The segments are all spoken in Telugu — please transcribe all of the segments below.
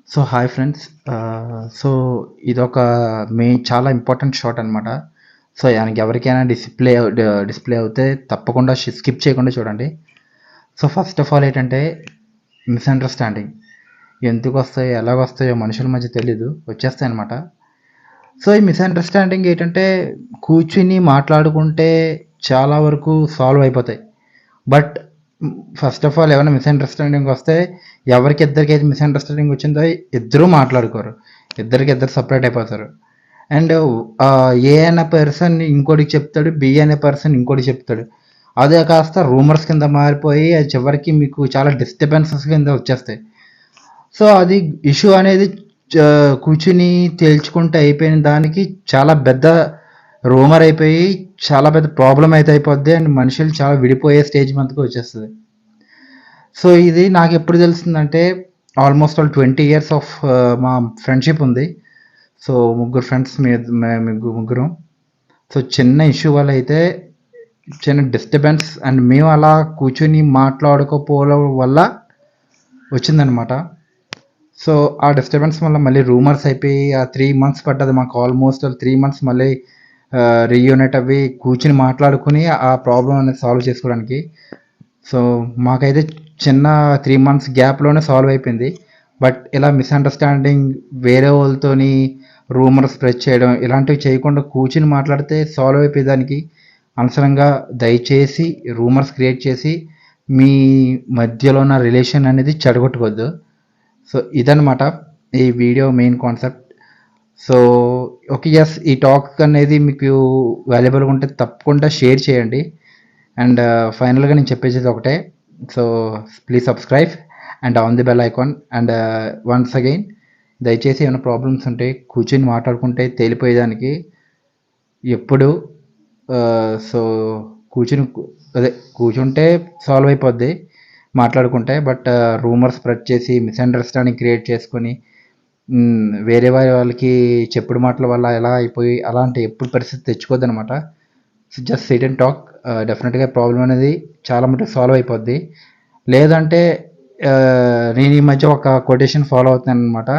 So hi friends. సో ఇదొక చాలా ఇంపార్టెంట్ షాట్ అనమాట. సో ఆయనకి ఎవరికైనా డిస్ప్లే అవుతే తప్పకుండా స్కిప్ చేయకుండా చూడండి. సో ఫస్ట్ ఆఫ్ ఆల్ ఏంటంటే మిస్అండర్స్టాండింగ్ ఎందుకు వస్తాయో ఎలాగొస్తాయో మనుషుల మధ్య తెలీదు, వచ్చేస్తాయి అనమాట. సో ఈ మిస్అండర్స్టాండింగ్ ఏంటంటే కూర్చుని మాట్లాడుకుంటే చాలా వరకు సాల్వ్ అయిపోతాయి. బట్ ఫస్ట్ ఆఫ్ ఆల్ ఏమైనా మిస్అండర్స్టాండింగ్ వస్తే ఎవరికి ఇద్దరికైతే మిస్అండర్స్టాండింగ్ వచ్చిందో ఇద్దరూ మాట్లాడుకోరు, ఇద్దరు సపరేట్ అయిపోతారు. అండ్ ఏ అనే పర్సన్ ఇంకోటికి చెప్తాడు, బి అనే పర్సన్ ఇంకోటికి చెప్తాడు. అదే కాస్త రూమర్స్ కింద మారిపోయి అది చివరికి మీకు చాలా డిస్టర్బెన్సెస్ కింద వచ్చేస్తాయి. సో అది ఇష్యూ అనేది కూర్చుని తేల్చుకుంటే అయిపోయిన దానికి చాలా పెద్ద రూమర్ అయిపోయి చాలా పెద్ద ప్రాబ్లం అయితే అయిపోద్ది. అండ్ మనుషులు చాలా విడిపోయే స్టేజ్ మనకు వచ్చేస్తుంది. సో ఇది నాకు ఎప్పుడు తెలుస్తుందంటే ఆల్మోస్ట్ ఆల్ 20 ఇయర్స్ ఆఫ్ మా ఫ్రెండ్షిప్ ఉంది. సో ముగ్గురు ఫ్రెండ్స్ ముగ్గురం. సో చిన్న ఇష్యూ వల్ల అయితే చిన్న డిస్టర్బెన్స్ అండ్ మేము అలా కూర్చొని మాట్లాడుకోపోవడం వల్ల వచ్చిందనమాట. సో ఆ డిస్టర్బెన్స్ వల్ల మళ్ళీ రూమర్స్ అయిపోయి ఆ 3 మంత్స్ పడ్డది మాకు. ఆల్మోస్ట్ 3 మంత్స్ మళ్ళీ రీయూనైట్ అవి కూర్చుని మాట్లాడుకుని ఆ ప్రాబ్లం అనేది సాల్వ్ చేసుకోవడానికి. సో మాకైతే చిన్న 3 మంత్స్ గ్యాప్లోనే సాల్వ్ అయిపోయింది. బట్ ఇలా మిస్అండర్స్టాండింగ్ వేరే వాళ్ళతోని రూమర్ స్ప్రెడ్ చేయడం ఇలాంటివి చేయకుండా కూర్చుని మాట్లాడితే సాల్వ్ అయిపోయేదానికి. అనవసరంగా దయచేసి రూమర్స్ క్రియేట్ చేసి మీ మధ్యలో ఉన్న రిలేషన్ అనేది చెడగొట్టుకోవద్దు. సో ఇదనమాట ఈ video main concept. So okay, yes, ఈ టాక్ అనేది మీకు వాల్యుబుల్గా ఉంటే తప్పకుండా షేర్ చేయండి. అండ్ ఫైనల్గా నేను చెప్పేది ఒకటే. So please subscribe and on the bell icon. And once again దయచేసి ఏమైనా ప్రాబ్లమ్స్ ఉంటే కూర్చొని మాట్లాడుకుంటే తేలిపోయేదానికి. ఎప్పుడు సో కూర్చుని అదే కూర్చుంటే సాల్వ్ అయిపోద్ది మాట్లాడుకుంటే. బట్ రూమర్ స్ప్రెడ్ చేసి మిస్అండర్స్టాండింగ్ క్రియేట్ చేసుకొని వేరే వాళ్ళకి చెప్పుడు మాటల వల్ల ఎలా అయిపోయి అలాంటి ఎప్పుడు పరిస్థితి తెచ్చుకోవద్దు అనమాట. So just SIT and talk. డెఫినెట్గా ప్రాబ్లం అనేది చాలా మటుకు సాల్వ్ అయిపోద్ది. లేదంటే నేను ఈ మధ్య ఒక కొటేషన్ ఫాలో అవుతున్నాను అనమాట.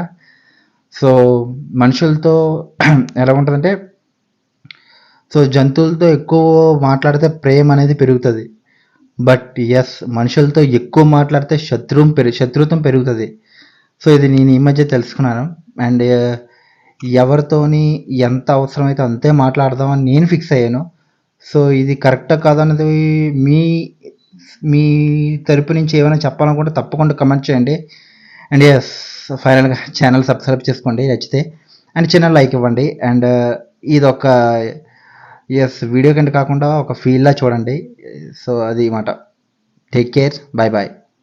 సో మనుషులతో ఎలా ఉంటుందంటే, సో జంతువులతో ఎక్కువ మాట్లాడితే ప్రేమ అనేది పెరుగుతుంది. బట్ ఎస్, మనుషులతో ఎక్కువ మాట్లాడితే శత్రుత్వం పెరుగుతుంది. సో ఇది నేను ఈ మధ్య తెలుసుకున్నాను. అండ్ ఎవరితోని ఎంత అవసరమైతే అంతే మాట్లాడదామని నేను ఫిక్స్ అయ్యాను. సో ఇది కరెక్టా కాదన్నది మీ మీ తరపు నుంచి ఏమైనా చెప్పాలనుకుంటే తప్పకుండా కమెంట్ చేయండి. అండ్ ఎస్, ఫైనల్గా ఛానల్ సబ్స్క్రైబ్ చేసుకోండి నచ్చితే. అండ్ చిన్న లైక్ ఇవ్వండి. అండ్ ఇది ఒక ఎస్ వీడియో కంటే కాకుండా ఒక ఫీల్లా చూడండి. సో అది మాట. Take care, bye bye.